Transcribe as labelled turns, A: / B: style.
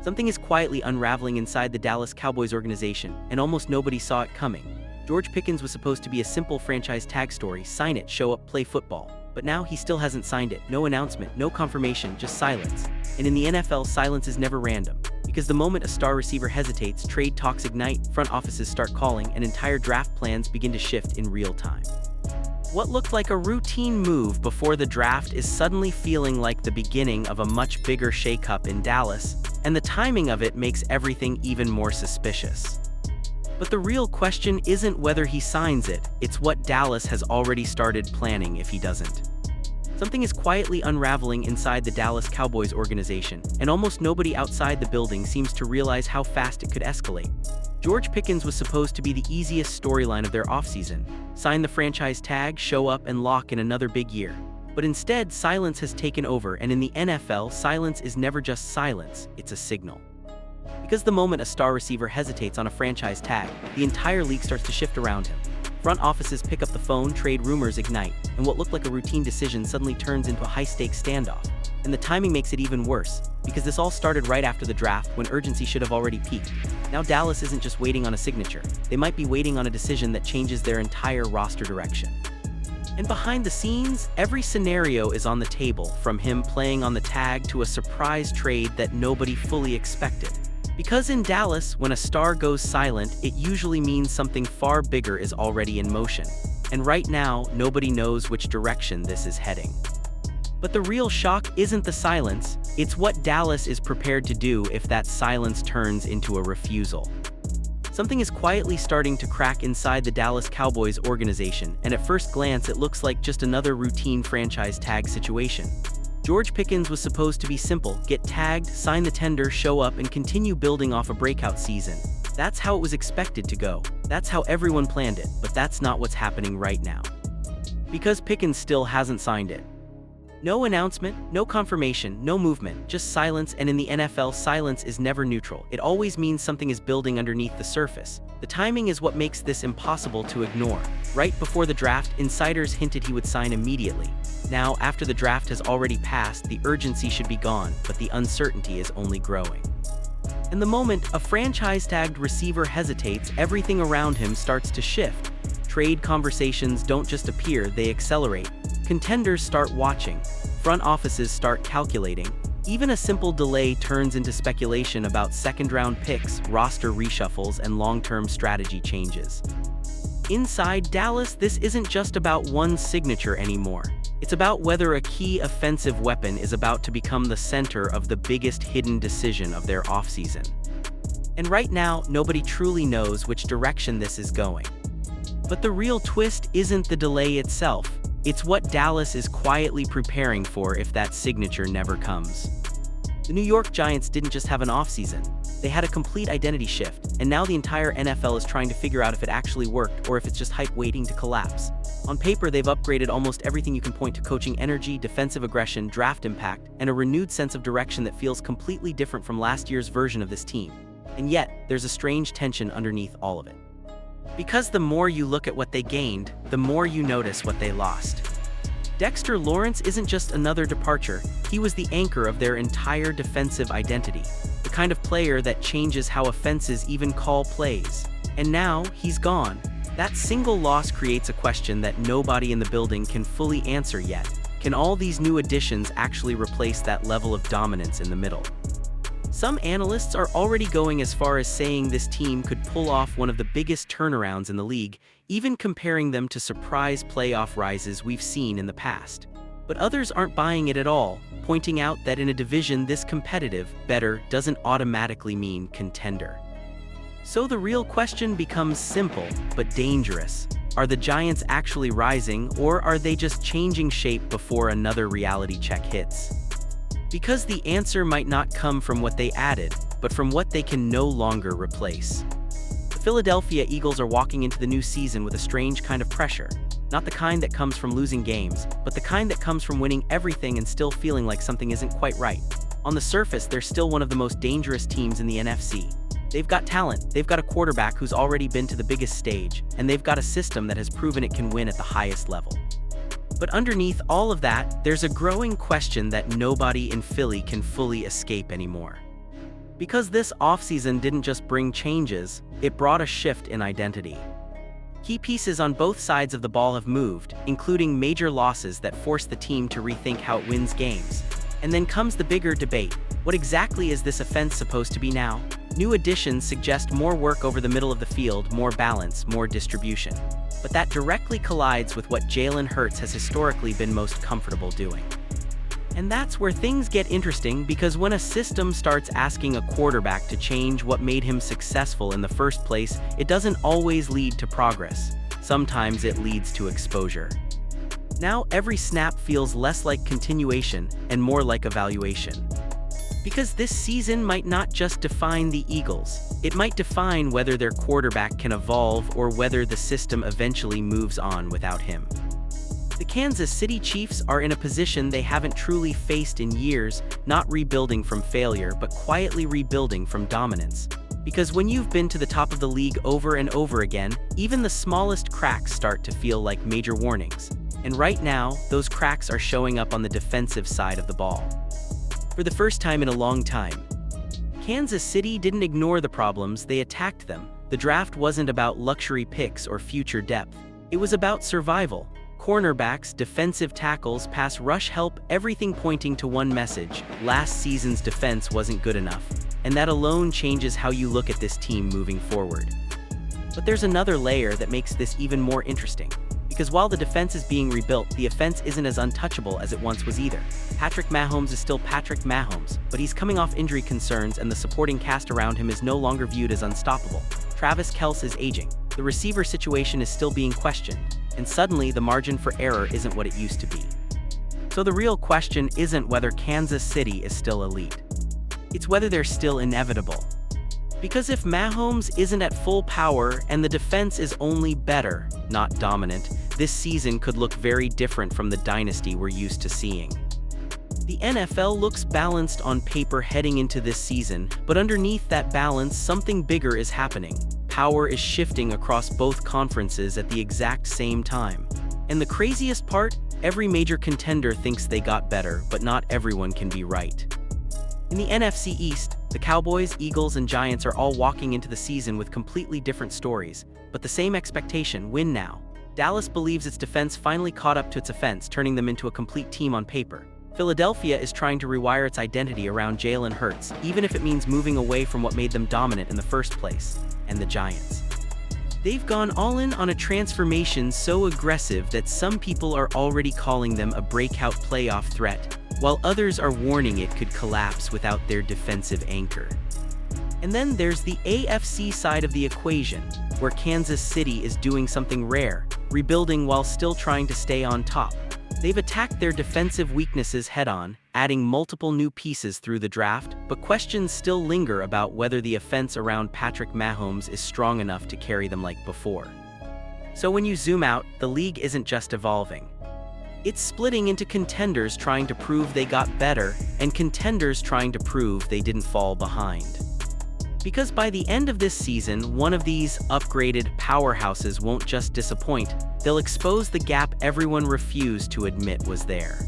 A: Something is quietly unraveling inside the Dallas Cowboys organization, and almost nobody saw it coming. George Pickens was supposed to be a simple franchise tag story: sign it, show up, play football. But now he still hasn't signed it. No announcement, no confirmation, just silence. And in the NFL, silence is never random. Because the moment a star receiver hesitates, trade talks ignite, front offices start calling, and entire draft plans begin to shift in real time. What looked like a routine move before the draft is suddenly feeling like the beginning of a much bigger shakeup in Dallas, and the timing of it makes everything even more suspicious. But the real question isn't whether he signs it, it's what Dallas has already started planning if he doesn't. Something is quietly unraveling inside the Dallas Cowboys organization, and almost nobody outside the building seems to realize how fast it could escalate. George Pickens was supposed to be the easiest storyline of their offseason: sign the franchise tag, show up, and lock in another big year. But instead, silence has taken over, and in the NFL, silence is never just silence, it's a signal. Because the moment a star receiver hesitates on a franchise tag, the entire league starts to shift around him. Front offices pick up the phone, trade rumors ignite, and what looked like a routine decision suddenly turns into a high-stakes standoff. And the timing makes it even worse, because this all started right after the draft when urgency should have already peaked. Now Dallas isn't just waiting on a signature, they might be waiting on a decision that changes their entire roster direction. And behind the scenes, every scenario is on the table, from him playing on the tag to a surprise trade that nobody fully expected. Because in Dallas, when a star goes silent, it usually means something far bigger is already in motion. And right now, nobody knows which direction this is heading. But the real shock isn't the silence, it's what Dallas is prepared to do if that silence turns into a refusal. Something is quietly starting to crack inside the Dallas Cowboys organization, and at first glance it looks like just another routine franchise tag situation. George Pickens was supposed to be simple: get tagged, sign the tender, show up, and continue building off a breakout season. That's how it was expected to go. That's how everyone planned it, but that's not what's happening right now. Because Pickens still hasn't signed it. No announcement, no confirmation, no movement, just silence, and in the NFL, silence is never neutral. It always means something is building underneath the surface. The timing is what makes this impossible to ignore. Right before the draft, insiders hinted he would sign immediately. Now, after the draft has already passed, the urgency should be gone, but the uncertainty is only growing. And the moment a franchise-tagged receiver hesitates, everything around him starts to shift. Trade conversations don't just appear, they accelerate. Contenders start watching. Front offices start calculating. Even a simple delay turns into speculation about second-round picks, roster reshuffles, and long-term strategy changes. Inside Dallas, this isn't just about one signature anymore. It's about whether a key offensive weapon is about to become the center of the biggest hidden decision of their offseason. And right now, nobody truly knows which direction this is going. But the real twist isn't the delay itself. It's what Dallas is quietly preparing for if that signature never comes. The New York Giants didn't just have an offseason. They had a complete identity shift, and now the entire NFL is trying to figure out if it actually worked or if it's just hype waiting to collapse. On paper, they've upgraded almost everything you can point to: coaching energy, defensive aggression, draft impact, and a renewed sense of direction that feels completely different from last year's version of this team. And yet, there's a strange tension underneath all of it. Because the more you look at what they gained, the more you notice what they lost. Dexter Lawrence isn't just another departure, he was the anchor of their entire defensive identity, the kind of player that changes how offenses even call plays. And now, he's gone. That single loss creates a question that nobody in the building can fully answer yet. Can all these new additions actually replace that level of dominance in the middle? Some analysts are already going as far as saying this team could pull off one of the biggest turnarounds in the league, even comparing them to surprise playoff rises we've seen in the past. But others aren't buying it at all, pointing out that in a division this competitive, better doesn't automatically mean contender. So the real question becomes simple, but dangerous. Are the Giants actually rising, or are they just changing shape before another reality check hits? Because the answer might not come from what they added, but from what they can no longer replace. The Philadelphia Eagles are walking into the new season with a strange kind of pressure. Not the kind that comes from losing games, but the kind that comes from winning everything and still feeling like something isn't quite right. On the surface, they're still one of the most dangerous teams in the NFC. They've got talent, they've got a quarterback who's already been to the biggest stage, and they've got a system that has proven it can win at the highest level. But underneath all of that, there's a growing question that nobody in Philly can fully escape anymore. Because this offseason didn't just bring changes, it brought a shift in identity. Key pieces on both sides of the ball have moved, including major losses that force the team to rethink how it wins games. And then comes the bigger debate. What exactly is this offense supposed to be now? New additions suggest more work over the middle of the field, more balance, more distribution. But that directly collides with what Jalen Hurts has historically been most comfortable doing. And that's where things get interesting, because when a system starts asking a quarterback to change what made him successful in the first place, it doesn't always lead to progress. Sometimes it leads to exposure. Now every snap feels less like continuation and more like evaluation. Because this season might not just define the Eagles, it might define whether their quarterback can evolve or whether the system eventually moves on without him. The Kansas City Chiefs are in a position they haven't truly faced in years, not rebuilding from failure, but quietly rebuilding from dominance. Because when you've been to the top of the league over and over again, even the smallest cracks start to feel like major warnings. And right now, those cracks are showing up on the defensive side of the ball. For the first time in a long time, Kansas City didn't ignore the problems, they attacked them. The draft wasn't about luxury picks or future depth. It was about survival. Cornerbacks, defensive tackles, pass rush help, everything pointing to one message: last season's defense wasn't good enough. And that alone changes how you look at this team moving forward. But there's another layer that makes this even more interesting. Because while the defense is being rebuilt, the offense isn't as untouchable as it once was either. Patrick Mahomes is still Patrick Mahomes, but he's coming off injury concerns and the supporting cast around him is no longer viewed as unstoppable. Travis Kelce is aging. The receiver situation is still being questioned. And suddenly, the margin for error isn't what it used to be. So the real question isn't whether Kansas City is still elite. It's whether they're still inevitable. Because if Mahomes isn't at full power and the defense is only better, not dominant, this season could look very different from the dynasty we're used to seeing. The NFL looks balanced on paper heading into this season, but underneath that balance, something bigger is happening. Power is shifting across both conferences at the exact same time. And the craziest part, every major contender thinks they got better, but not everyone can be right. In the NFC East, the Cowboys, Eagles, and Giants are all walking into the season with completely different stories, but the same expectation: win now. Dallas believes its defense finally caught up to its offense, turning them into a complete team on paper. Philadelphia is trying to rewire its identity around Jalen Hurts, even if it means moving away from what made them dominant in the first place. And the Giants, they've gone all in on a transformation so aggressive that some people are already calling them a breakout playoff threat, while others are warning it could collapse without their defensive anchor. And then there's the AFC side of the equation, where Kansas City is doing something rare, rebuilding while still trying to stay on top. They've attacked their defensive weaknesses head-on, adding multiple new pieces through the draft, but questions still linger about whether the offense around Patrick Mahomes is strong enough to carry them like before. So when you zoom out, the league isn't just evolving. It's splitting into contenders trying to prove they got better, and contenders trying to prove they didn't fall behind. Because by the end of this season, one of these upgraded powerhouses won't just disappoint, they'll expose the gap everyone refused to admit was there.